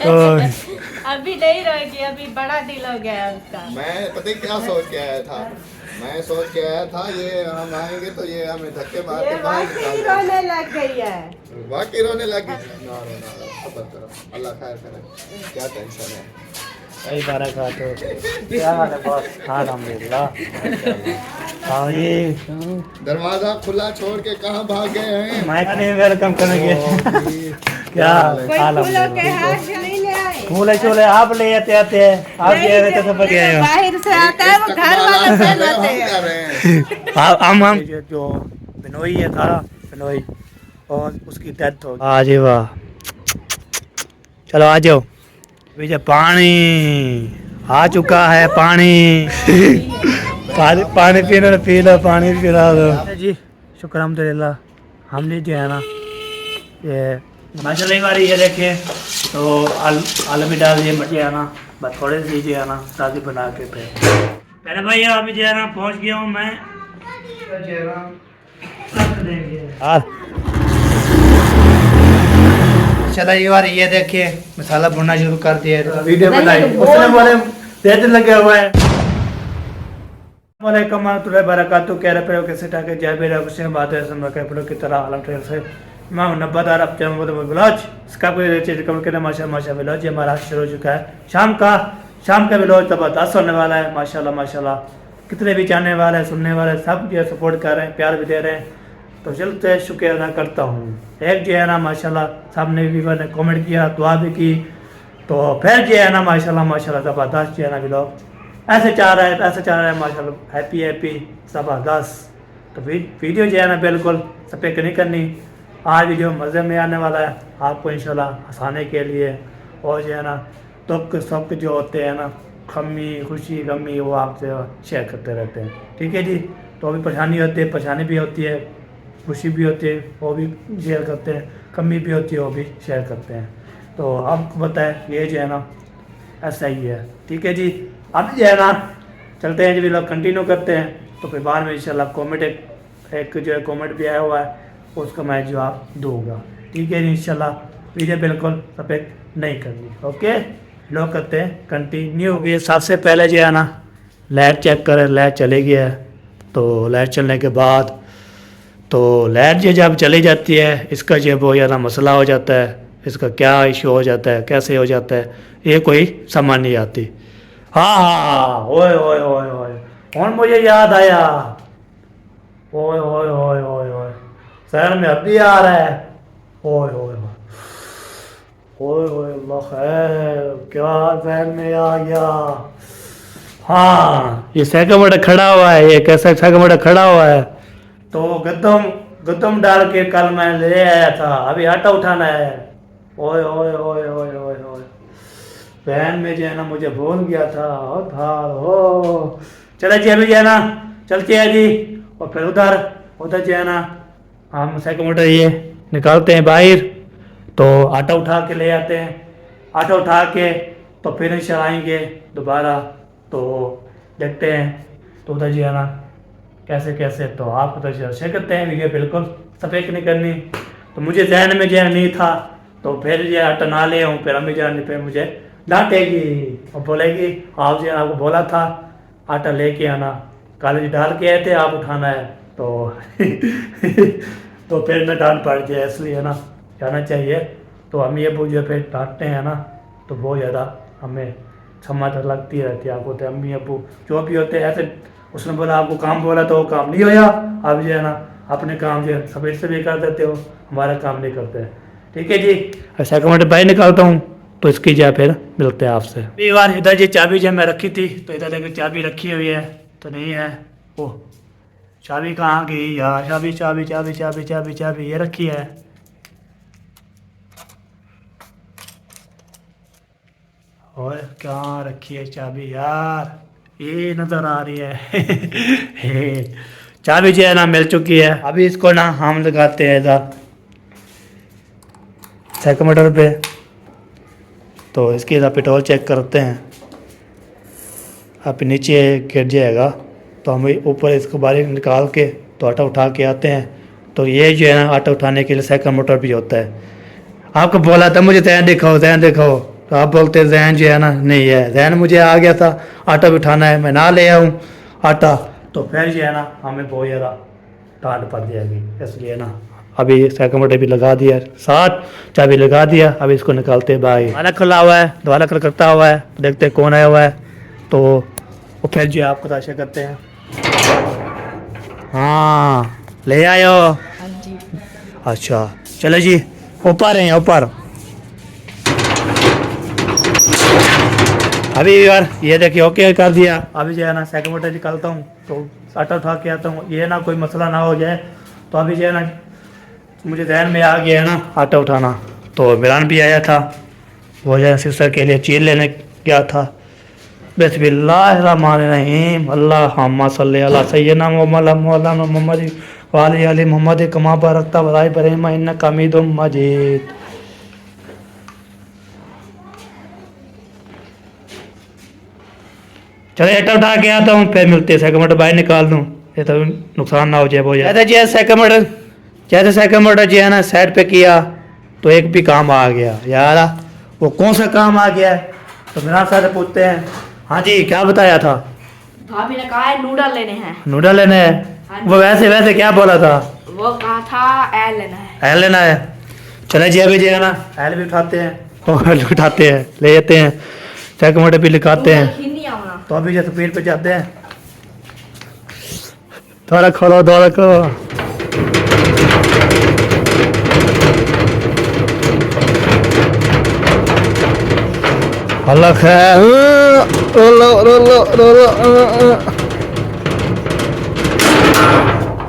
तो अभी नहीं रोएगी, अभी बड़ा दिल हो गया है उसका। मैं पता है क्या सोच के आया था, मैं सोच के आया था ये हम आएंगे तो ये हमें धक्के मार के बाहर निकाल देंगे। रोने लग गई है। बाकी रोने लगी। ना रोना, सबर करो, अल्लाह खैर करे, क्या टेंशन है। कई बार का तो क्या हाल है बॉस? अल्हम्दुलिल्लाह। हाँ ये दरवाजा खुला छोड़ के कहाँ भाग गए हैं? माइक नहीं वेलकम करेंगे। क्या कोई फूलों के हार जो नहीं ले आए। फूले चूले आप ले आते आते हैं, आप ले आए थे सब गए हो। बाहर से आता है वो घर वाले से लाते हम हैं। कर रहे हैं। हम जो बिनोई है था, बिनोई, और उसकी डेथ हो गई। आ जी वाह, चलो आ जाओ। अभी जब पानी आ चुका है, पानी पानी पीने पी लो, पानी पिला दो जी। शुक्र अल्हम्दुलिल्लाह। हमने जो है ना ये माशाल्लाह वाली ये देखे तो आलू भी डाल दिए मजे आना, बस थोड़े से जो है ना ताज़ी बना के पे पहले भाई अभी जो है ना पहुँच गया हूँ मैं। चला ये बार ये देखिए मसाला भुनना शुरू कर दिया, तो वीडियो बनाई उसने बोले देर लगे हुआ है। वालेकुम तुरे बरकातु कह रहे पे कैसे टाके जय बेरा कुछ बात है सुन के पड़ो की तरह आलम ट्रेल से मैं 90 अब चैनल में ब्लॉग इसका कोई चीज कमेंट करना। माशा ब्लॉग ये हमारा शुरू हो चुका है। शाम का ब्लॉग जबरदस्त होने वाला है। माशाल्लाह कितने भी जानने वाले हैं, सुनने वाले सब जो सपोर्ट कर रहे हैं, प्यार भी दे रहे हैं, तो चलते शुक्र अदा करता हूँ। एक जो है ना माशाल्लाह सबने भी मैंने कमेंट किया, दुआ भी की, तो फिर जो है ना माशाल्लाह ज़बरदस्त जो है ना ब्लॉग ऐसे चाह रहा है माशाल्लाह हैप्पी ज़बरदस्त। तो वीडियो जो है ना बिल्कुल स्पेक नहीं करनी। आज वीडियो मज़े में आने वाला है आपको इंशाल्लाह हंसाने के लिए, और जो है ना दुख सुख जो होते हैं ना, कमी खुशी गमी, वो आपसे शेयर करते रहते हैं। ठीक है जी। तो अभी परेशानी भी होती है, खुशी भी होती है, वो भी शेयर करते हैं, कमी भी होती है, वो भी शेयर करते हैं। तो आपको बताएं ये जो है ना ऐसा ही है। ठीक है जी। अब जो है ना चलते हैं जी, लोग कंटिन्यू करते हैं, तो फिर बाद में इंशाल्लाह कमेंट एक जो है कमेंट भी आया हुआ है, उसका मैं जवाब दूंगा। ठीक है जी। इंशाल्लाह वीडियो बिल्कुल सपेक्ट नहीं करनी। ओके, लोग करते हैं कंटिन्यू। ये सबसे पहले जो है ना लाइट चेक करें, लाइट चली गई है। तो लाइट चलने के बाद तो लाइट जो जब चली जाती है इसका जो बहुत ज़्यादा मसला हो जाता है, इसका क्या इशू हो जाता है, कैसे हो जाता है, ये कोई समझ नहीं आती। हाँ ओए ओए ओए ओए कौन मुझे याद आया, ओए ओए ओए ओए ओए शहर में अभी आ रहा है, ओए ओए ओए ओए अल्लाह खैर, क्या शहर में आ गया। हाँ ये सेकंड खड़ा हुआ है, ये कैसा सेकंड खड़ा हुआ है, तो गद्दम डाल के कल मैं ले आया था, अभी आटा उठाना है। ओए ओए ओए ओए ओए ओए बहन में जो है ना मुझे भूल गया था। हो चले जी, अभी जो है ना चलते हैं जी, और फिर उधर जो है ना हम सेकंड ये निकालते हैं बाहर, तो आटा उठा के ले आते हैं। आटा उठा के तो फिर चलाएंगे दोबारा, तो देखते हैं तो उधर जो है ना कैसे तो आप तो शेयर करते हैं। वीडियो बिल्कुल सपेक नहीं करनी। तो मुझे जहन में जो है नहीं था, तो फिर ये आटा ना ले आऊँ, फिर अम्मी जान पे मुझे डांटेगी और बोलेगी आप जो आपको बोला था आटा लेके आना, कॉलेज डाल के आए थे, आप उठाना है। तो तो फिर मैं डांट पड़ गया, इसलिए है ना जाना चाहिए। तो हम ये जो फिर डांटते हैं ना, तो बहुत ज़्यादा हमें समझ लगती रहती है। आपको तो अम्मी अबू जो भी होते हैं ऐसे, उसने बोला आपको काम बोला तो वो काम नहीं होया, आप जो है ना अपने काम जो है सवेर से भी कर देते हो, हमारा काम नहीं करते। ठीक है जी। ऐसा कमेंट बाहर निकालता हूँ, तो इसकी जा फिर मिलते हैं आपसे। एक बार इधर जी चाबी जब मैं रखी थी, तो इधर देखिए चाबी रखी हुई है, तो नहीं है। ओह चाबी कहाँ गई यार, चाबी ये रखी है। और कहाँ रखी है चाबी यार, ये नज़र आ रही है। चाबी जो है ना मिल चुकी है। अभी इसको ना हम लगाते हैं इधर सेकंड पे, तो इसके इधर पेट्रोल चेक करते हैं। अब नीचे गिर जाएगा, तो हम ऊपर इसको बाहर निकाल के तो आटा उठा के आते हैं। तो ये जो है ना आटा उठाने के लिए सेकंड मोटर भी होता है। आपको बोला था मुझे ध्यान दिखाओ, तो आप बोलते जैन जो है ना नहीं है, जैन मुझे आ गया था आटा भी उठाना है, मैं ना ले आऊँ आटा, तो फिर जो है ना हमें बहुत ज़्यादा डांट पड़ जाएगी। इसलिए ना अभी सेकंड भी लगा दिया, साथ चाबी लगा दिया, अभी इसको निकालते भाई। दोबारा खुला हुआ है, दोबारा करता हुआ है, देखते हैं कौन आया हुआ है, तो वो फिर जो है आपको तलाशा करते हैं। हाँ ले आयो। हाँ जी। अच्छा चलो जी, ऊपर हैं ऊपर। अभी यार ये देखिए ओके कर दिया। अभी जो है ना सेकंड मोटर निकालता हूँ तो आटा उठा के आता हूँ, ये ना कोई मसला ना हो जाए। तो अभी जो है ना मुझे ध्यान में आ गया है ना आटा उठाना, तो इमरान भी आया था, वो जो है सिस्टर के लिए चीज़ लेने गया था। बिस्मिल्लाहिर्रहमानिर्रहीम, अल्लाहुम्मा सल्ली अला सय्यिदना मौलाना मोहम्मद वाले अली मोहम्मद कमा बारकता वला इब्राहीम इन्नका हमीदुम मजीद। चलो आटा उठा के आता हूँ, फिर मिलते हैं। सेकंड मोटर बाहर निकाल दूँ, ये तो नुकसान ना हो जाए बहुत ज़्यादा। जैसे सेकंड मोटर जो है ना साइड पे किया तो एक भी काम आ गया यार। वो कौन सा काम आ गया है तो मेरा साथ पूछते हैं। हाँ जी क्या बताया था? भाभी ने कहा है नूडल लेने हैं। नूडल लेने हैं? हाँ वो वैसे क्या बोला था? वो कहा था एल लेना है। एल लेना है। चले जी अभी जो है ना एल भी उठाते हैं और उठाते हैं ले जाते हैं, सेकंड मोटर भी लिखाते हैं। हिंदी आना। तो अभी जैसे पेड़ पे जाते हैं, थोड़ा खोलो दौड़ा खोलो। अल्लाह खैर,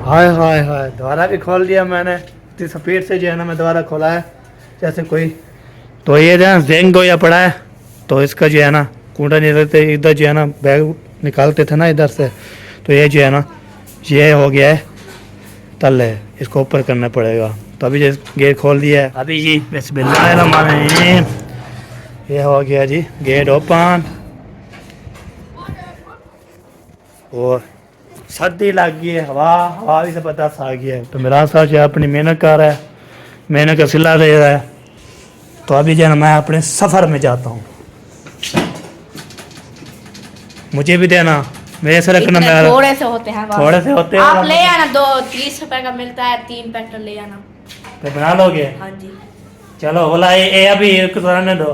हाय हाय हाय, दोबारा भी खोल दिया मैंने। इतनी स्पीड से जो है ना मैं दोबारा खोला है जैसे कोई। तो ये जो है जेंग गोया पड़ा है, तो इसका जो है ना कूड़ा नहीं रहते, इधर जो है ना बैग निकालते थे ना इधर से, तो ये जो है ना ये हो गया है तले, इसको ऊपर करना पड़ेगा। तो अभी जो गेट खोल दिया है अभी जी, बिस्मिल्लाहिर्रहमानिर्रहीम, ये हो गया जी गेट ओपन। और सर्दी लग गई है, हवा भी ज़बरदस्त आ गया है। तो मेरा साथ जो है अपनी मेहनत कर रहा है, मेहनत का सिला दे रहा है। तो अभी जो है ना मैं अपने सफ़र में जाता हूँ, मुझे भी देना, मेरे से रखना। मैं थोड़े से होते हैं, थोड़े से होते हैं। आप ले आना, 2-30 रुपए का मिलता है, 3 पैकेट ले आना। तो बना लोगे? हाँ जी। चलो बोला ये अभी एक रहने दो,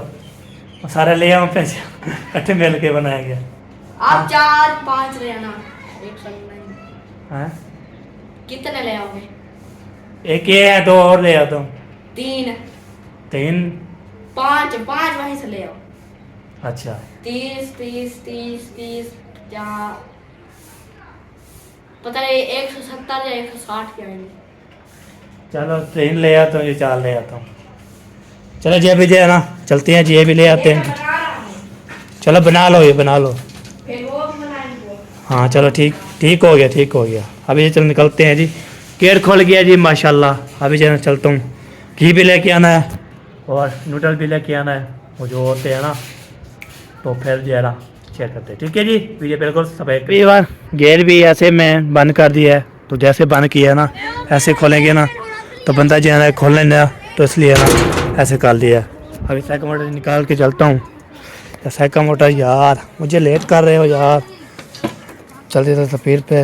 सारे ले आऊँ फिर इकट्ठे मिल के बनाएंगे। आप 4-5 ले आना, एक संग नहीं। हाँ कितने ले आओगे? एक ये है, 2 और ले आता हूँ। 3 5 वहीं से ले आओ। अच्छा 30 क्या पता नहीं, 170 या 160 के आएंगे। चलो 3 ले आता हूँ, ये 4 ले आता हूँ। चलो जी अभी जो है ना चलते हैं जी, ये भी ले आते हैं। बना रहा हूँ, चलो बना लो, ये बना लो। फिर वो भी बनाएंगे। हाँ चलो ठीक हो गया। अभी ये चलो निकलते हैं जी, गेट खुल गया जी माशाल्लाह। अभी जो है ना चलता हूँ, घी भी लेके आना है और नूडल भी लेके आना है, वो जो होते हैं ना, तो फिर जो है ना चेक करते हैं। ठीक है जी, वीडियो बिल्कुल सफेद। बार गेट भी ऐसे मैं बंद कर दिया है, तो जैसे बंद किया ना ऐसे खोलेंगे ना तो बंदा जो है ना खोल लेना, तो इसलिए ना ऐसे कर दिया। अभी सेकंड मोटर निकाल के चलता हूँ। सेकंड मोटर यार मुझे लेट कर रहे हो यार, चलते थे स्पीड पे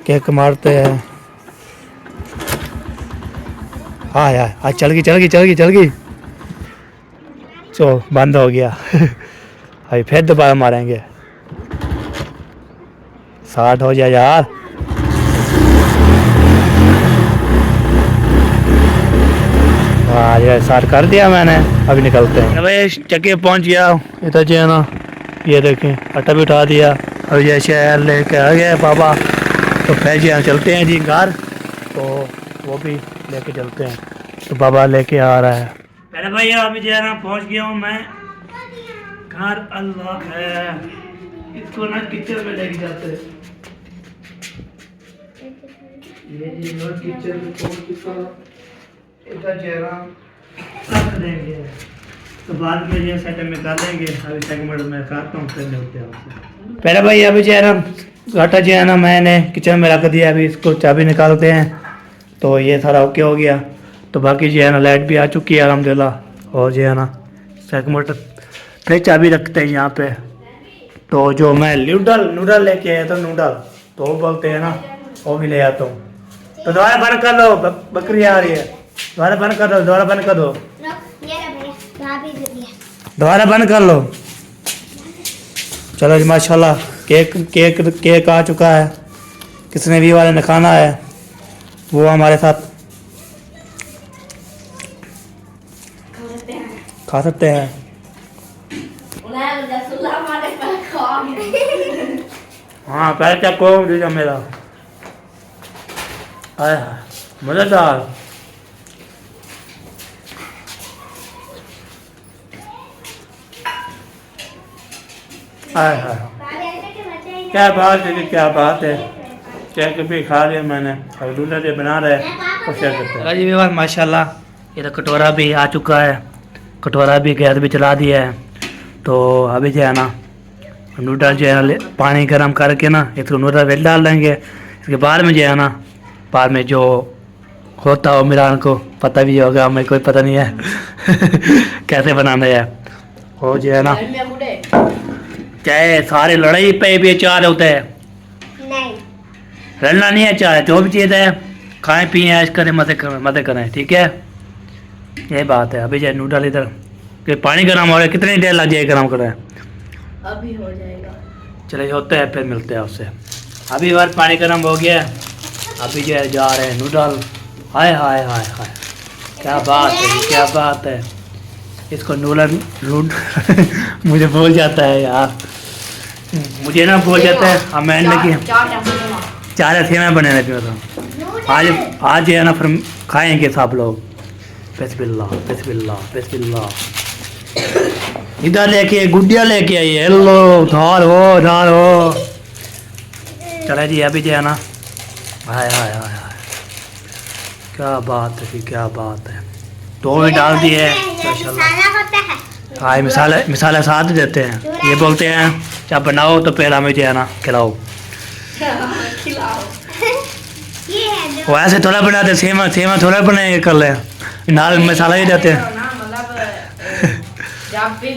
केक मारते हैं। हाँ यार आज चल गई। चलो बंद हो गया अभी फिर दोबारा मारेंगे, 60 हो जाए यार। हाँ यार 60 कर दिया मैंने, अभी निकलते हैं। भाई चक्के पहुंच गया इधर जो है ना, ये देखें आटा भी उठा दिया। और ये शहर लेके आ गया बाबा, तो फिर जो है चलते हैं जी घर, तो वो भी लेके चलते हैं। तो बाबा लेके आ रहा है। अरे भैया अभी जो है ना पहुँच गया हूँ मैं घर। अल्लाह है, इसको ना किचन में लेके जाते हैं। ये जी लोग किचन में पहुँच चुका, इधर जो है ना रख देंगे, तो बाद में ये सेटअप में कर लेंगे। अभी सेगमेंट में करता हूँ, फिर मिलते हैं आपसे। पहले भाई अभी जो है ना आटा जो है ना मैंने किचन में रख दिया, अभी इसको चाबी निकालते हैं। तो ये सारा ओके हो गया। तो बाकी जो है ना लाइट भी आ चुकी है अल्हम्दुलिल्लाह, और जो है ना सेकंड मोटर फिर चाबी रखते हैं यहाँ पे। तो जो मैं नूडल लेके आया था नूडल, तो वो बोलते हैं ना वो भी ले आता हूँ। तो दोबारा बंद कर लो, बकरी आ रही है। दोबारा बंद कर दो, दोबारा बंद कर दो, दोबारा बंद कर लो। चलो जी माशाल्लाह केक आ चुका है। किसने भी वाले ने खाना है वो हमारे साथ खा सकते हैं। हाँ पहले चको दीजिए मेरा। आय मज़ेदार। आय हाय क्या बात है, क्या बात है। केक भी खा लिया मैंने, अब दूल्हा जो बना रहे वो शेयर करते हैं। जी बात माशाल्लाह। ये तो कटोरा भी आ चुका है, कटोरा भी गैस भी चला दिया है। तो अभी जो है ना नूडल जो है पानी गर्म करके ना एक तो नूडल वेल डाल देंगे। इसके बाद में जो है ना बाद में जो होता हो मिलान को पता भी होगा, हमें कोई पता नहीं है कैसे बनाना है। वो जो है ना चाहे सारे लड़ाई पे भी चार होते हैं, लड़ना नहीं है। चाहे जो भी चीज़ है खाएं पिए ऐश करें मजे करें, ठीक है। ये बात है। अभी जो नूडल इधर कि पानी गर्म हो रहा है, कितनी देर लग जाएगी गर्म कर रहे हैं? अभी हो जाएगा। चलिए होते हैं फिर मिलते हैं उससे। अभी बार पानी गर्म हो गया, अभी जो है जा रहे हैं नूडल। हाय हाय हाय हाय क्या बात है, क्या बात है। इसको नूडल मुझे भूल जाता है यार, मुझे ना भूल जाता है। अब मैंने की चार अथेना बने रहते तो आज जो है ना फिर खाएंगे सब लोग। बिस्मिल्लाह बिस्मिल्लाह बिस्मिल्लाह। इधर लेके गुडिया लेके आई है। हेलो धार हो। चले जी अभी जो है ना हाय हाय हाय हाय क्या बात है, क्या बात है। तो भी डाल दिए हाँ मिसाला साथ देते हैं। ये बोलते हैं जब बनाओ तो पहले हमें जो है ना खिलाओ। वो ऐसे थोड़ा बनाते सेमा थोड़ा बनाए कर ले, नाल मसाला ही देते हैं। जब भी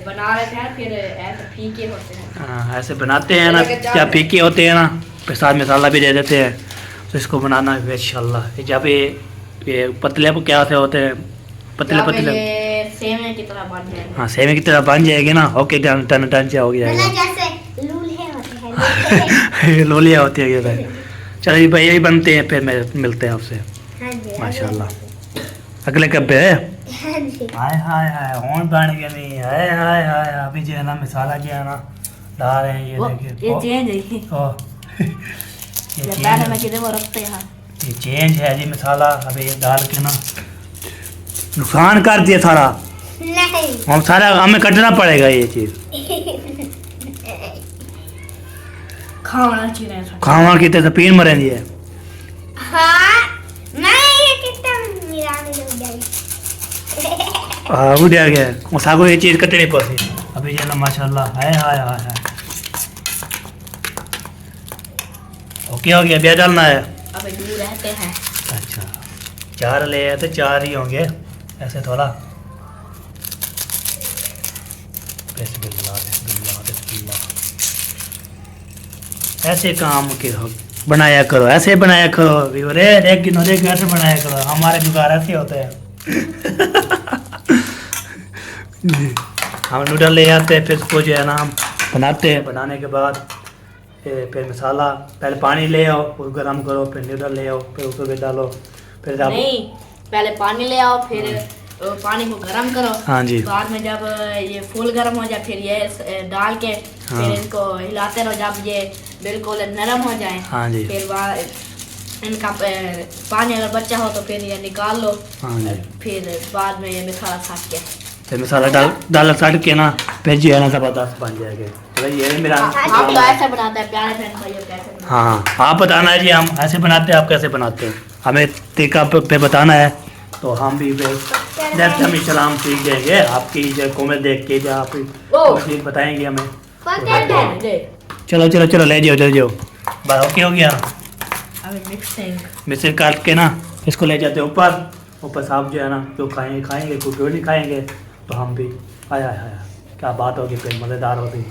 बना रहे थे फिर ऐसे फीके होते हैं। हाँ ऐसे बनाते हैं ना, जब फीके होते हैं ना फिर साथ मसाला भी दे देते हैं। तो इसको बनाना है इंशाल्लाह। जब ये पतले क्या से होते हैं पतले सेमे की तरह बन जाएंगे। हाँ सेमे की तरह बन जाएगी ना। ओके टन हो गया लोलिया होती है ये। चलिए भाई यही बनते हैं, फिर मिलते हैं आपसे माशाल्लाह अगले कब्बे। हाय हाय हाय होन बन गया नहीं। हाय हाय हाय अभी जो है ना मसाला जो है ना डाल रहे हैं। ये देखिए ये चेंज है। ये चेंज है जी मसाला। अभी ये डाल के ना नुकसान कर दिया सारा। नहीं हम सारा हमें कटना पड़ेगा ये चीज़। खावा कितने से पीन मरे दिए। हाँ उड़ गया वो सागो ये चीज़ कटनी पड़ी। अभी जो है ना माशाल्लाह हाय हाय हाय हाय। ओके हो गया, ब्याह डालना है। अबे दूर रहते हैं। अच्छा चार ले आए तो चार ही होंगे ऐसे थोड़ा। बिस्मिल्लाह बिस्मिल्लाह बिस्मिल्लाह। ऐसे काम के बनाया करो, ऐसे बनाया करो। एक गिनो देख ऐसे बनाया करो। हमारे जुगाड़ ऐसे होते हैं हम नूडल ले आते हैं, फिर उसको जो है ना हम बनाते हैं। बनाने के बाद फिर मसाला पहले पानी ले आओ, उसको गर्म करो, फिर नूडल ले आओ, फिर उसको भी डालो। फिर नहीं पहले पानी ले आओ, फिर पानी को गर्म करो। हाँ जी। बाद में जब ये फुल गर्म हो जाए फिर ये डाल के फिर इनको हिलाते रहो जब ये बिल्कुल नरम हो जाए। हाँ जी। फिर इनका पानी अगर बचा हो तो फिर ये निकाल लो। हाँ जी। फिर बाद में ये मसाला साट के फिर मसाला डाल साट के ना फिर जो है ना ज़बरदस्त बन जाएगा। तो ये मेरा हम तो ऐसे बनाते हैं प्यारे बहन भाइयों कैसे बनाते हैं। हाँ आप बताना है जी हम ऐसे बनाते हैं, आप कैसे बनाते हैं हमें तरीका पे बताना है। तो हम भी जैसे हम इस्लाम सीख जाएंगे आपकी जो कॉमेंट देख के जो आप चीज़ बताएंगे हमें। चलो चलो चलो ले जाओ बस ओके हो गया। मिक्सिंग काट के ना इसको ले जाते हैं ऊपर साहब जो है ना जो खाएंगे कुछ नहीं खाएंगे तो हम भी आया आया क्या बात होगी, फिर मज़ेदार होगी।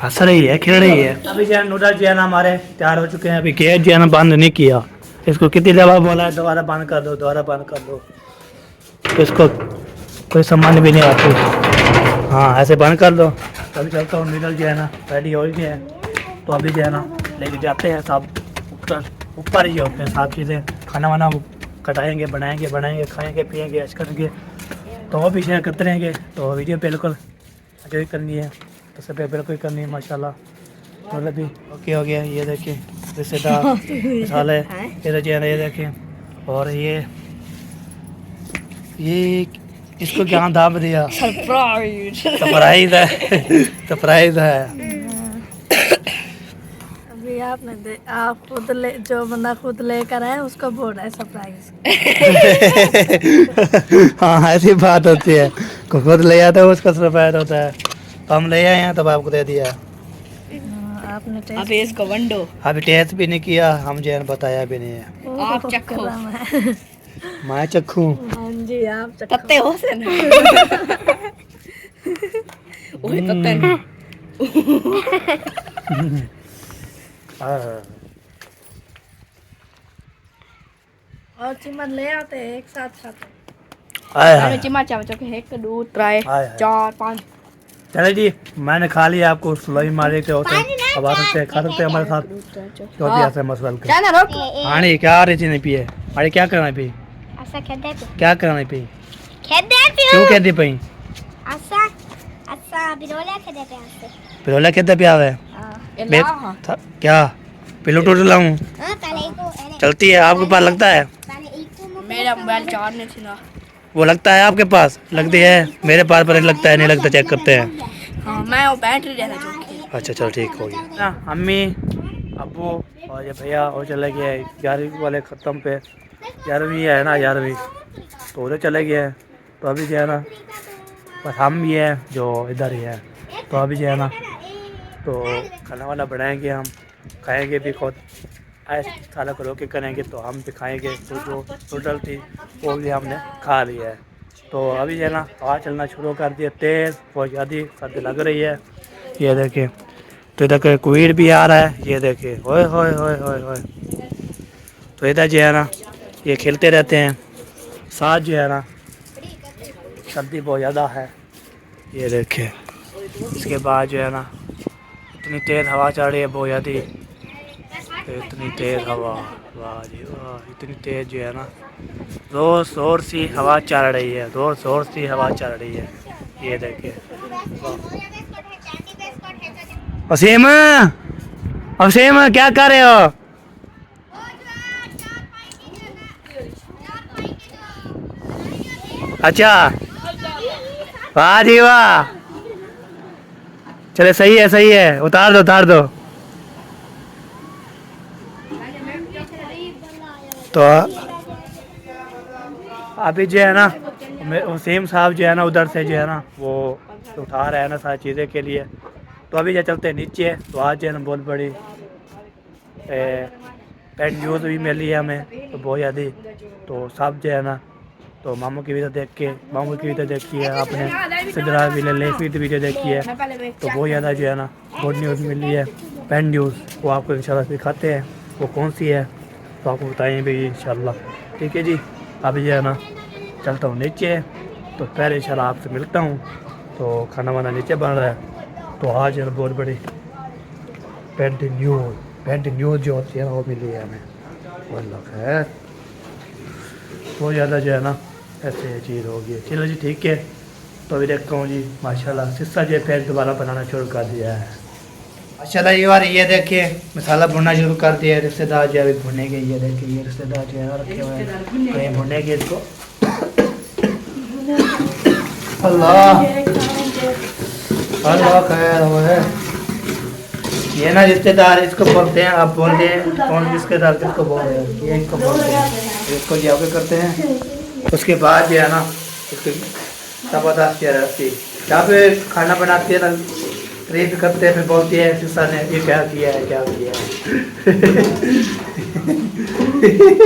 हंस रही है, खेल रही है। अभी जो है नूडल्स जो है ना हमारे तैयार हो चुके हैं। अभी गैस जो है ना बंद नहीं किया, इसको कितनी दफ़ा बोला है दोबारा बंद कर दो, दोबारा बंद कर दो, तो इसको कोई समझ भी नहीं आती। हाँ ऐसे बंद कर दो। तो अभी चलता हूँ, नूडल्स जो है ना रेडी हो गए हैं, तो अभी जो है ना लेके जाते हैं सब ऊपर ही होते हैं साफ चीज़ें, खाना वाना कटाएंगे, बनाएंगे खाएंगे पिएंगे ऐश करेंगे, तो वो भी शेयर करते रहेंगे। तो वीडियो बिल्कुल एंजॉय करनी है, तो सब बिल्कुल करनी है माशाल्लाह। मतलब भी ओके हो गया। ये देखिए रिश्तेदार मसाले ये जो है ना, ये देखें। और ये इसको क्या दाम दिया, सरप्राइज है सरप्राइज है। अभी आप खुद ले, जो बंदा खुद लेकर आए उसको बोल रहा है सरप्राइज। हाँ ऐसी बात होती है, खुद ले आता है उसका सरप्राइज होता है। तो हम ले आए हैं तब आपको दे दिया। आपने अभी इसको वंडो अभी टेस्ट भी नहीं किया, हम जो है बताया भी नहीं है। आप चखो। मैं चखूँ? हाँ जी आप चखो। तत्ते हो से ना ओए तत्ते ना। और चिमन ले आते हैं एक साथ खाते। आए अरे हाय। चिमा चाव चो 1 2 3 हाय। 4 5। चले जी, मैंने खा लिया, आपको सुलाई मारे थे होते अब आ सकते हैं, खा सकते हैं हमारे साथ। क्यों दिया से मसवाल के जाना रोक। पानी क्या आ रही थी नहीं पिए, अरे क्या करना है पी, Asa kedai tu. क्या करना है पी, Kedai tu. क्यों कहती पई Asa birola kedai tu asa. पिरोला कहते पिया है क्या पिलो टोटल लाऊं, Ah kalau itu ini. चलती है आपके पास लगता है, Kalau itu mau मेरा मोबाइल चार्ज नहीं थी ना। वो लगता है आपके पास, लगती है मेरे पास पर लगता है नहीं लगता, चेक करते हैं। हाँ मैं वो बैटरी रहना चाहती हूँ। अच्छा चलो ठीक हो गया। अम्मी अब्बू और ये भैया और चले गए 11वीं वाले ख़त्म पे, 11वीं है ना 11वीं, तो उधर चले गए। तो अभी जो है ना बस हम भी हैं जो इधर ही है। तो अभी जो है ना तो खाना वाना बनाएंगे, हम खाएंगे भी खुद, ऐसे साला को रोके करेंगे तो हम भी खाएंगे। तो जो टोटल थी वो भी हमने खा लिया है। तो अभी जो है ना हवा चलना शुरू कर दिया तेज़, बहुत ज़्यादा सर्दी लग रही है। ये देखिए, तो इधर कोविड भी आ रहा है, ये देखिए होए होए होए होए होए। तो इधर जो है ना ये खेलते रहते हैं साथ, जो है ना सर्दी बहुत ज़्यादा है। ये देखिए, इसके बाद जो है ना इतनी तेज़ हवा चल रही है बहुत ज़्यादा, इतनी तेज़ हवा, वाह जी वाह, इतनी तेज़ जो है ना ज़ोर शोर सी हवा चल रही है, ज़ोर शोर सी हवा चल रही है। ये देखिए वसीम, वसीम क्या कर रहे हो? अच्छा वाह जी वाह, चले सही है, उतार दो। तो अभी जो है ना वसीम साहब जो है ना उधर से जो है ना वो उठा रहे हैं ना सारी चीज़ें के लिए। तो अभी जो चलते हैं नीचे, तो आज जो है ना बहुत बड़ी पेट न्यूज़ भी मिली है हमें, तो बहुत ज़्यादा। तो सब जो है ना तो मामू की वीडियो देख के, मामू की वीडियो देखी है आपने, सिद्धरा वीडियो देखी है, तो बहुत ज़्यादा जो है ना गुड न्यूज़ मिली है पेन न्यूज़, वो आपको इंशाल्लाह दिखाते हैं वो कौन सी है, तो आपको बताएंगे इंशाल्लाह। ठीक है जी, अभी जो है ना चलता हूँ नीचे, तो पहले इंशाल्लाह आपसे मिलता हूँ। तो खाना वाना नीचे बन रहा है। तो आज है ना बहुत बड़ी पेंट न्यूज़ जो होती है ना वो मिली है हमें, वल्लाह खैर बहुत ज़्यादा जो है ना ऐसे चीज़ होगी। चलो जी ठीक है, तो अभी देखता हूँ जी माशाल्लाह सिस्सा जो फिर दोबारा बनाना शुरू कर दिया है माशाल्लाह। ये बार ये देखिए मसाला भुनना शुरू कर दिया है, रिश्तेदार जो अभी भुनेंगे। ये देखिए ये रिश्तेदार जो है रखे हुए हैं, कहीं भुनेंगे इसको। अल्लाह अल्लाह खैर हो है। ये ना रिश्तेदार इसको बोलते हैं, आप बोल दें कौन रिश्तेदार किसको बोल रहे हैं, ये इनको बोलते हैं, इसको जाके करते हैं। उसके बाद जो है ना इसको ज़बरदस्त रहती जहाँ पे खाना बनाती है ना, ट्रीट करते हैं, फिर बोलती है सिस्सा ने ये क्या किया है, क्या किया है।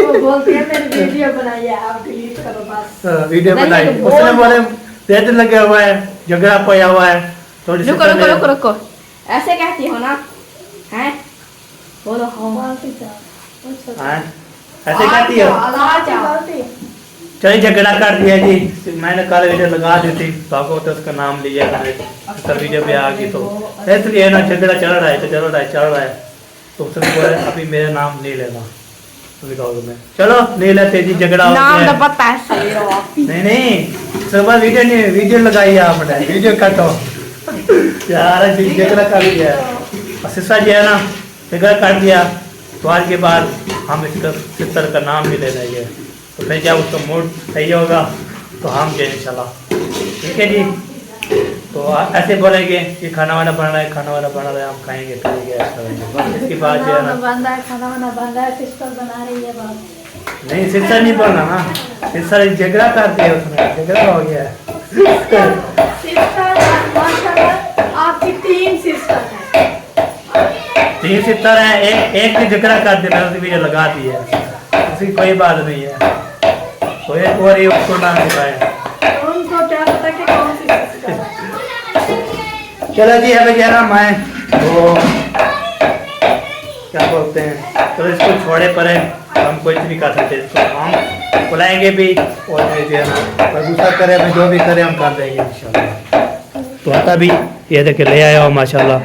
वो बोलती है मैंने वीडियो बनाई है, आप डिलीट करो बस। वीडियो बनाई, उसने बोले तेज लगे हुआ है, झगड़ा पया हुआ है। थोड़ी रुको रुको रुको रुको, ऐसे कहती हो ना, हैं? बोलो हाँ। हाँ, ऐसे कहती हो। गलती चलिए झगड़ा कर दिया जी, मैंने कल वीडियो लगा दी थी तो आपको तो उसका नाम लिया था, कल वीडियो पे आ गई तो इसलिए ना झगड़ा चल रहा है तो चल रहा है तो उसने बोला अभी मेरा नाम नहीं लेना व्लॉग में। चलो नहीं लेते जी, झगड़ा हो नाम गया। तो पता है सही हो आप। नहीं सुबह वीडियो लगाई है आपने, वीडियो काटो यार जी, झगड़ा कर दिया और सिस्सा जी है ना झगड़ा कर दिया तो आज के बाद हम इसका सिस्टर का नाम भी ले लेंगे, तो फिर जब उसका मूड सही होगा तो हम जाए इंशाल्लाह, ठीक है जी। तो ऐसे बोलेंगे कि खाना वाना बन रहा है, खाना वाना बना रहा है, हम खाएंगे पिएंगे ऐसा करेंगे। बस इसके बाद जो है ना, बन रहा है, खाना वाना बन रहा है, सिस्टर बना रही है बात। नहीं सिस्टर नहीं बोलना ना, सिस्टर झगड़ा करती है, उसमें झगड़ा हो गया है। सिस्टर माशाल्लाह आपकी 3 सिस्टर हैं। 3 सिस्टर है, एक भी झगड़ा कर दे मैंने वीडियो लगा दी है, उसकी कोई बात नहीं है, तो एक और ही उसको नाम दिखाए। उनको क्या पता कि कौन सी सिस्टर है। चलो जी अभी क्या नाम है वो क्या बोलते हैं, तो इसको छोड़े पड़े हम कुछ नहीं कर सकते, इसको हम बुलाएंगे भी और जो है ना गुस्सा करे भी, जो भी करे हम कर देंगे इंशाल्लाह। तो आता भी ये देखे ले आया हो माशाल्लाह,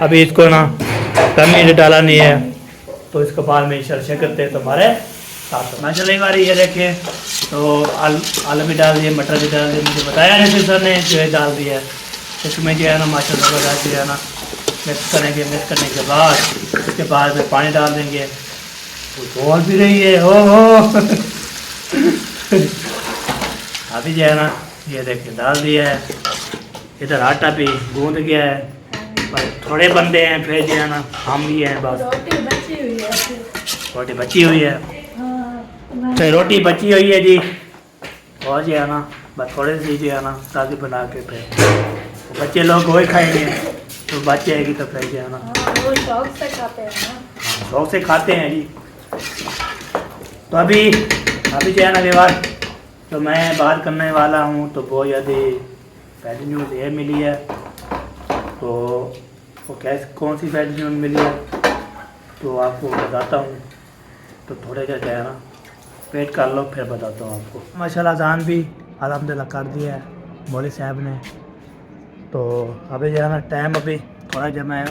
अभी इसको ना कम ही डाला नहीं है तो इसको बाद में इंशाल्लाह करते हैं तो हमारे साथ माशाल्लाह। एक बार ये देखें तो आलू भी डाल दिए, मटर भी डाल दिए, मुझे बताया नहीं सर ने जो है डाल दिया है। इसमें जो है ना माशाल्लाह बता जो है ना मिक्स करेंगे, मिक्स करने के बाद उसके बाद में पानी डाल देंगे। बोल भी रही है हो अभी जो है ना ये देखिए डाल दिया है, इधर आटा भी गूंद गया है, थोड़े बंदे हैं फिर जो है ना हम भी हैं बस। रोटी बची हुई है। रोटी बची हुई है, हाँ, तो रोटी बची हुई है जी, और जो है ना बस थोड़े सी जो है ना ताज़ी बना के फिर बच्चे लोग वही खाएंगे, तो बच जाएगी तो फिर जो है ना वो शौक से खाते हैं ना। हाँ, शौक से खाते हैं जी। तो अभी जो है ना विवाद तो मैं बात करने वाला हूँ, तो बहुत ज़्यादा पहली न्यूज़ ये मिली है, तो वो कैसे कौन सी पहली न्यूज़ मिली है तो आपको बताता हूँ, तो थोड़े जो है ना वेट कर लो फिर बताता हूँ आपको। माशाल्लाह अज़ान भी अल्हम्दुलिल्लाह कर दिया है मौलवी साहब ने, तो अभी जो है ना टाइम अभी थोड़ा जब मैं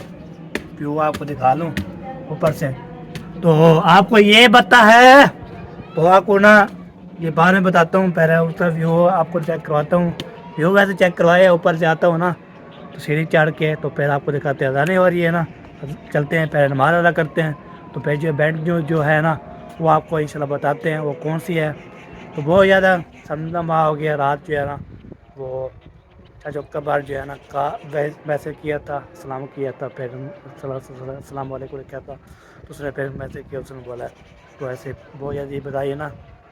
व्यू आपको दिखा लूँ ऊपर से, तो आपको ये बता है तो आपको ना ये बाद में बताता हूँ, पहले उसका व्यू आपको चेक करवाता हूँ। व्यू वैसे चेक करवाया, ऊपर से आता हूँ ना तो सीढ़ी चढ़ के तो फिर आपको दिखाते हैं अज़ानें हो रही है ना, चलते हैं पहले नमाज़ अदा करते हैं, तो फिर जो बैंड जो है ना वो आपको इंशाल्लाह बताते हैं वो कौन सी है। तो बहुत ज़्यादा समझना हो गया, रात जो है ना वो चौका बार जो है ना का वैसे किया था, सलाम किया था, फिर सलाम वालेकुम किया था, तो उसने फिर मैसेज किया, उसने बोला तो ऐसे बहुत ज़्यादा ये बताइए ना,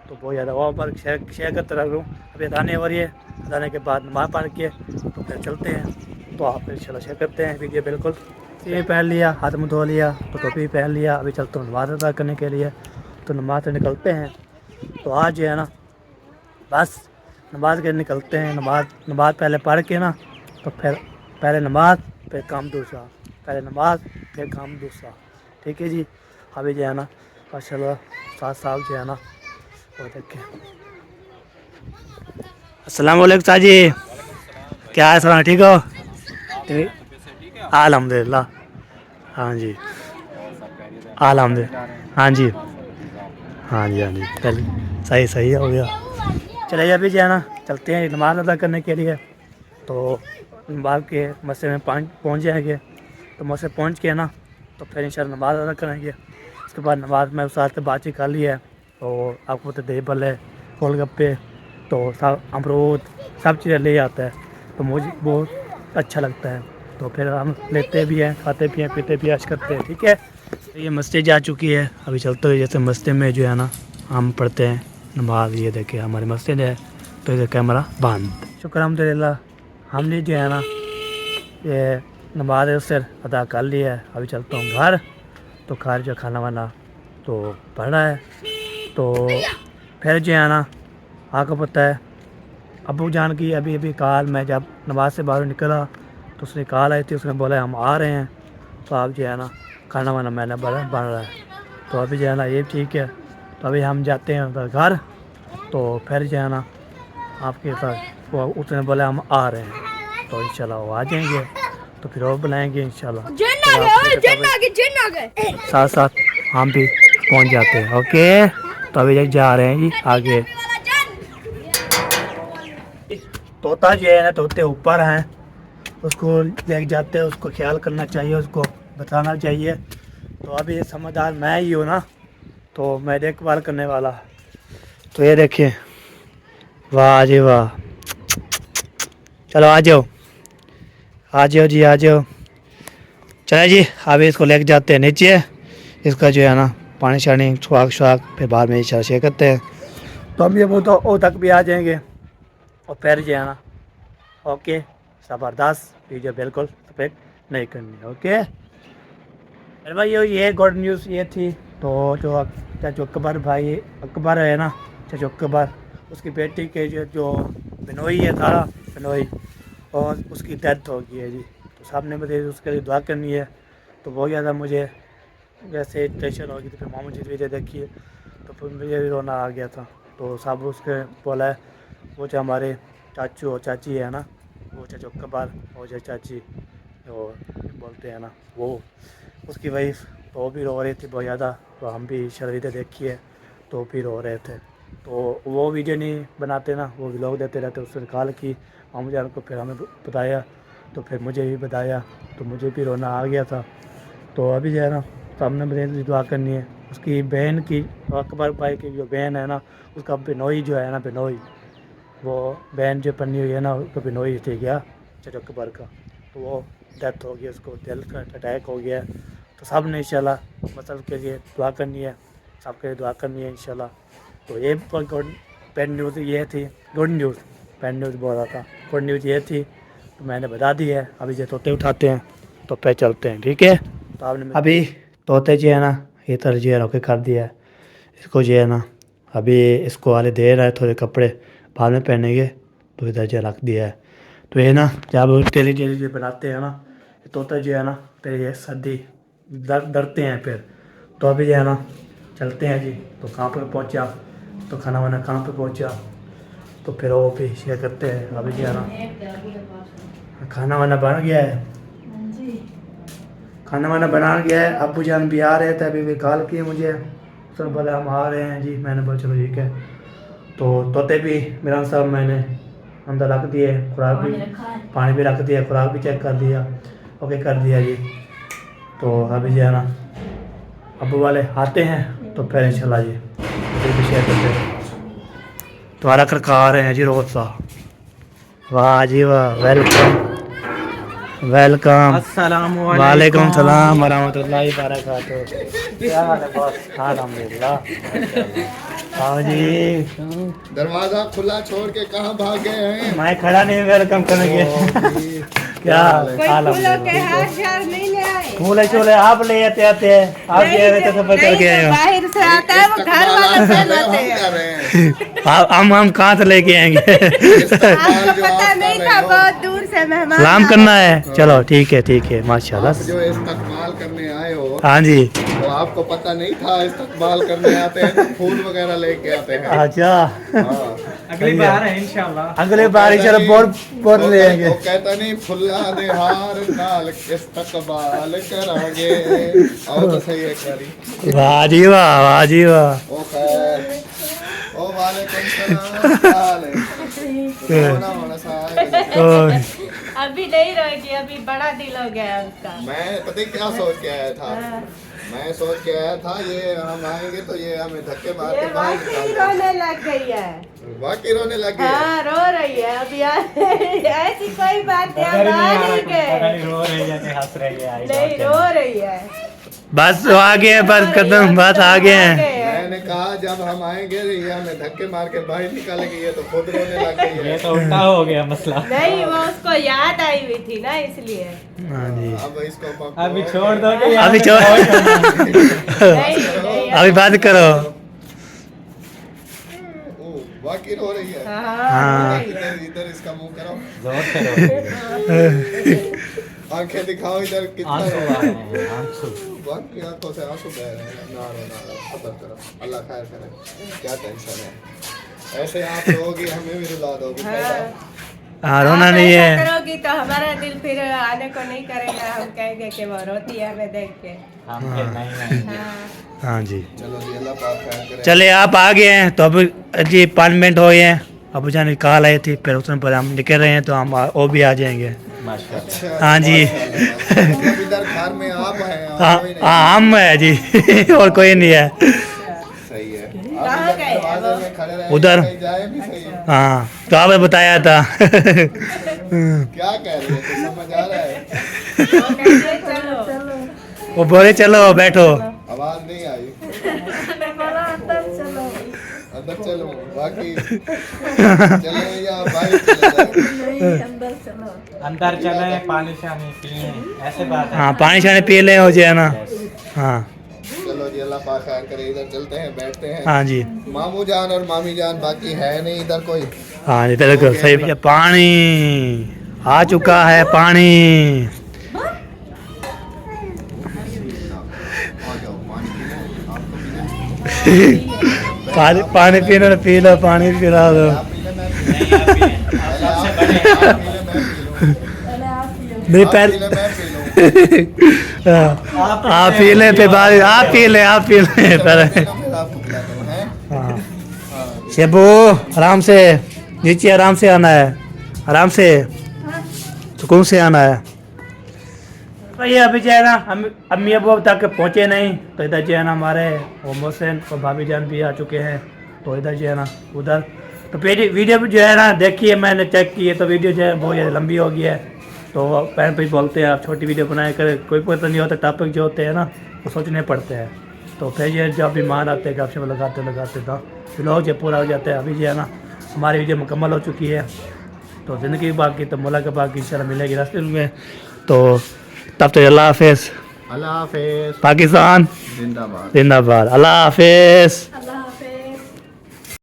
तो बहुत ज़्यादा वहाँ पर शेयर करते रह लूँ। अभी अदाने हो रही है, अदाने के बाद नमाज़ पढ़ के तो फिर चलते हैं, तो आप इंशाल्लाह शेयर करते हैं वीडियो। बिल्कुल ये पहन लिया, हाथ मुँह धो लिया, तो टोपी पहन लिया, अभी चलते हैं नमाज़ अदा करने के लिए, तो नमाज से निकलते हैं। तो आज जो है ना बस नमाज के निकलते हैं, नमाज पहले पढ़ के ना तो फिर पहले नमाज फिर काम दूसरा, पहले नमाज फिर काम दूसरा, ठीक है जी। अभी जो है ना माशाल्लाह 7 साल जो है ना वो देखें। अस्सलाम वालेकुम साजी, क्या है सलाम, ठीक हो? अल्हम्दुलिल्लाह, हाँ जी अल्हम्दुलिल्लाह, हाँ जी हाँ जी हाँ जी, चल सही हो गया। चलिए अभी जो है ना चलते हैं नमाज़ अदा करने के लिए, तो नमाज के मस्जिद में पहुँच जाएंगे, तो मस्जिद पहुँच के ना तो फिर इंशाल्लाह नमाज़ अदा करेंगे। उसके बाद नमाज में उस साथ से बातचीत कर ली है, तो आपको तो दही भल्ले गोलगप्पे तो सब अमरूद सब चीज़ें ले आता है, तो मुझे बहुत अच्छा लगता है, तो फिर हम लेते भी हैं, खाते भी हैं, पीते भी ऐश करते हैं, ठीक है। ये मस्जिद जा चुकी है, अभी चलते हुए जैसे मस्जिद में जो है ना हम पढ़ते हैं नमाज। ये देखे हमारी मस्जिद है, तो इधर कैमरा बंद। शुक्र अल्हम्दुलिल्लाह हमने जो है ना ये नमाज उससे अदा कर लिया है। अभी चलता हूँ घर, तो घर जो खाना वाना तो पढ़ना है, तो फिर जो है ना आपको पता है अबू जान की अभी अभी कॉल, मैं जब नमाज से बाहर निकला तो उसने कॉल आई थी, उसने बोला हम आ रहे हैं। तो आप जो है ना खाना वाना मैंने बन रहा है, तो अभी जो है ना ये ठीक है। तो अभी हम जाते हैं उधर घर, तो फिर जो है ना आपके साथ वो उसने बोला हम आ रहे हैं, तो इंशाल्लाह वो आ जाएंगे, तो फिर वो बुलाएंगे इंशाल्लाह। साथ साथ हम भी पहुंच जाते हैं। ओके, तो अभी जा रहे हैं जी आगे। तोता जो है ना, तोते ऊपर हैं, उसको लेके जाते हैं, उसको ख्याल करना चाहिए, उसको बताना चाहिए। तो अभी समझदार मैं ही हूँ ना, तो मैं देखभाल करने वाला। तो ये देखिए, वाह जी वाह, चलो आ जाओ जी, आ जाओ। चले जी, अभी इसको लेके जाते हैं नीचे, इसका जो है ना पानी शानी सुहाग फिर बाद में शेयर करते हैं। तो हम ये वो तो ओ तक भी आ जाएंगे, और फिर जो है ना ओके ज़बरदस्त वीडियो बिल्कुल सफेद नहीं करनी। ओके अरे भाई ये गुड न्यूज़ ये थी। तो जो चाचू अकबर भाई अकबर है ना, चाचू अकबर, उसकी बेटी के जो बिनोई है था बिनोई, और उसकी डेथ हो गई है जी। तो साहब ने मुझे उसके लिए दुआ करनी है। तो बहुत ज़्यादा मुझे वैसे टेंशन हो गई थी, फिर मामू जी वीडियो देखी तो फिर मुझे भी रोना आ गया था। तो साहब उसके बोला है, वो जो हमारे चाचू और चाची है ना, वो चाचू अकबर और जो चाची जो बोलते हैं ना, वो उसकी वाइफ, तो वो भी रो रही थी बहुत ज़्यादा। तो हम भी वीडियो देखिए तो भी रो रहे थे। तो वो वीडियो नहीं बनाते ना, वो व्लॉग देते रहते, उससे कॉल की मामू जान को, फिर हमें बताया, तो फिर मुझे भी बताया, तो मुझे भी रोना आ गया था। तो अभी जो है ना सामने मुझे दुआ करनी है। उसकी बहन की, अकबर भाई की जो बहन है ना, उसका बिनोई जो है ना, बिनोई, वो बहन जो पन्नी हुई है ना, उसका बिनोई थी क्या चाचा अकबर का, तो वो डेथ हो गई, उसको दिल का अटैक हो गया। तो सब ने इंशाल्लाह मतलब के लिए दुआ करनी है, सबके लिए दुआ करनी है इंशाल्लाह। तो ये बैड न्यूज़ ये थी, गुड न्यूज़, बैड न्यूज़ बोल रहा था, गुड न्यूज़ ये थी, तो मैंने बता दी है। अभी जो तोते उठाते हैं तो पे चलते हैं, ठीक है। तो आपने अभी तोते जो है ना ये तरह जो है रोके कर दिया है, इसको जो है ना अभी इसको वाले दे रहा है, थोड़े कपड़े बाद में पहनेंगे, तो इधर जो रख दिया है। तो ये ना जब टेली जो बनाते हैं ना, तोता जो है ना फिर ये सर्दी डरते हैं फिर। तो अभी जो है ना चलते हैं जी। तो कहाँ पर पहुँचा, तो खाना वाना कहाँ पर पहुँचा, तो फिर वो भी शेयर करते हैं। अभी जो है ना खाना वाना बन गया है, खाना वाना बना गया है। अबू जान भी आ रहे थे, अभी भी कॉल किए मुझे, सब बोला हम आ रहे हैं जी। मैंने बोला चलो ठीक है। तो तोते भी मेरा साहब मैंने अंदर रख दिए, खुराक भी पानी भी रख दिया, खुराक भी चेक कर दिया, ओके कर दिया जी। तो अभी जो है ना अबू वाले आते हैं तो फिर इंशाल्लाह जी फिर भी शेयर करते हैं। तुम्हारा करका आ रहे हैं जी रोज सा, वाह जी वाह, वेलकम वेलकम, वालेकुम सलाम वरहमतुल्लाहि वबरकातुहू। क्या हाल है बॉस? अल्हम्दुलिल्लाह। हाँ जी, दरवाजा खुला छोड़ के कहाँ भाग गए हैं? मैं खड़ा नहीं, वेलकम करेंगे। क्या फूले चूले आप ले आते आते हैं, आप ये सब चल के आए हो, बाहर से आता है वो घर वाला पहनाते हैं। हम कहाँ से लेके आएंगे? आपको पता नहीं था, बहुत दूर से मेहमान सलाम करना है, चलो ठीक है माशाल्लाह। आप जो इस्तकबाल करने आए हो, हाँ जी, तो आपको पता नहीं था इस्तकबाल करने आते हैं तो फूल वगैरह लेके आते हैं। अच्छा हाँ। अगली बार है इंशाल्लाह, अगली बार इंशाल्लाह बहुत ले आएंगे। वो कहता नहीं फुल्ला दे हार नाल इस्तकबाल करांगे। और तो सही है करी। वाह जी वाह, वाह जी वाह। ओ खैर, ओ वालेकुम सलाम। होना साहब, अभी नहीं रोएगी, अभी बड़ा दिल हो गया है उसका। मैं पता क्या सोच के आया था? मैं सोच के आया था ये हम आएंगे तो ये हमें धक्के मार के बाहर निकाल रोने लग गई है, वाकई रोने लग गई है। हाँ रो रही है अभी। ऐसी कोई बात याद आ नहीं गई, रो रही है, हंस रही है, नहीं रो रही है। बस आ गए, बस कदम बस आ गए हैं। मैंने कहा जब हम आएंगे ये हमें धक्के मार के बाहर निकालेंगे, ये तो खुद रोने लग गई है। ये तो उल्टा हो गया मसला। नहीं वो उसको याद आई हुई थी ना, इसलिए। हाँ जी, अब इसको अभी छोड़ दो, अभी छोड़, नहीं, अभी बात करो। बाकी रो रही है। हाँ इधर इधर इसका मुंह करो, जोर से रो आंखें दिखाओ इधर कितना आंसू रो आ रहा है। रहे हैं आंसू बाकी आंखों से आंसू बह रहे हैं। ना रो सबर करो, अल्लाह खैर करे, क्या टेंशन है। ऐसे आप रोगी हमें भी रुला दोगे। हाँ रोना आप नहीं ऐसा है। करोगी तो हमारा दिल फिर आने को नहीं करेगा, हम कहेंगे कि वो रोती है हमें देख के। हम फिर नहीं आएंगे। हाँ हाँ जी चलो जी अल्लाह पाक खैर करे। चले आप आ गए हैं तो अब जी 5 मिनट हो गए हैं। अबू जान कॉल आई थी, फिर उसमें पर हम निकल रहे हैं तो हम वो भी आ जाएंगे। माशाल्लाह अच्छा, हाँ जी। माशाल्लाह। मतलब इधर घर में आप हैं और हाँ कोई नहीं। हाँ, हम है जी और कोई नहीं है। सही है। कहाँ आप गए इधर दरवाजे में खड़े रहे, उधर। कहीं जाए भी सही है। हाँ तो आपने बताया था। क्या कह रहे थे, समझ आ रहा है? वो कहते हैं, चलो वो बोले चलो बैठो। आवाज नहीं आई। बोला अंदर चलो। अंदर चलो, बाकी चले या बाहर चले जाओ। नहीं अंदर चलो। अंदर चले पानी शानी पिए ऐसे बात है। हाँ पानी शानी पी ले हो जाए ना। हाँ चलो जी अल्लाह पाक खैर करे, इधर चलते हैं, बैठते हैं। हाँ जी मामू जान और मामी जान बाकी है नहीं इधर कोई। हाँ जी बिल्कुल सही। ये पानी आ चुका है पानी। आ जाओ पानी पी लो, आपको पीना है? पानी पानी पीने पी लो, पानी पिला दो। आप पी ले, मैं पी नहीं आप पिए। पहले सबसे आप बड़े पी ले, मैं पी लूं। पहले आप पियो। नहीं आप पहले पी ले, मैं पी लूं। आप पी ले फिर बाद आप पी ले पहले। फिर आपको पिलाता हूं, हैं? हाँ हाँ। शेबू आराम से नीचे आराम से आना है, आराम से सुकून से आना है। ये अभी जो है ना हम अम्मी अबू अब तक पहुँचे नहीं, तो इधर जो है ना हमारे वो मोहसिन और भाभी जान भी आ चुके हैं। तो इधर जो है ना उधर तो वीडियो भी जो है ना देखिए, मैंने चेक की है तो वीडियो जो है बहुत ज़्यादा लंबी हो गई है। तो पैन पे बोलते हैं आप छोटी वीडियो बनाए कर, कोई पता नहीं होता, टॉपिक जो होते हैं ना वो सोचने पड़ते हैं। तो फिर ये जब बीमार आते हैं गपशप लगाते लगाते तो व्लॉग जो पूरा हो जाता है। अभी जो है ना हमारी वीडियो मुकम्मल हो चुकी है, तो ज़िंदगी बाकी तो मुलाकात बाकी इंशाल्लाह मिलेगी रास्ते में। तो तब तक अल्लाह हाफिज़। अल्लाह हाफिज़। पाकिस्तान जिंदाबाद। जिंदाबाद। अल्लाह हाफिज़। अल्लाह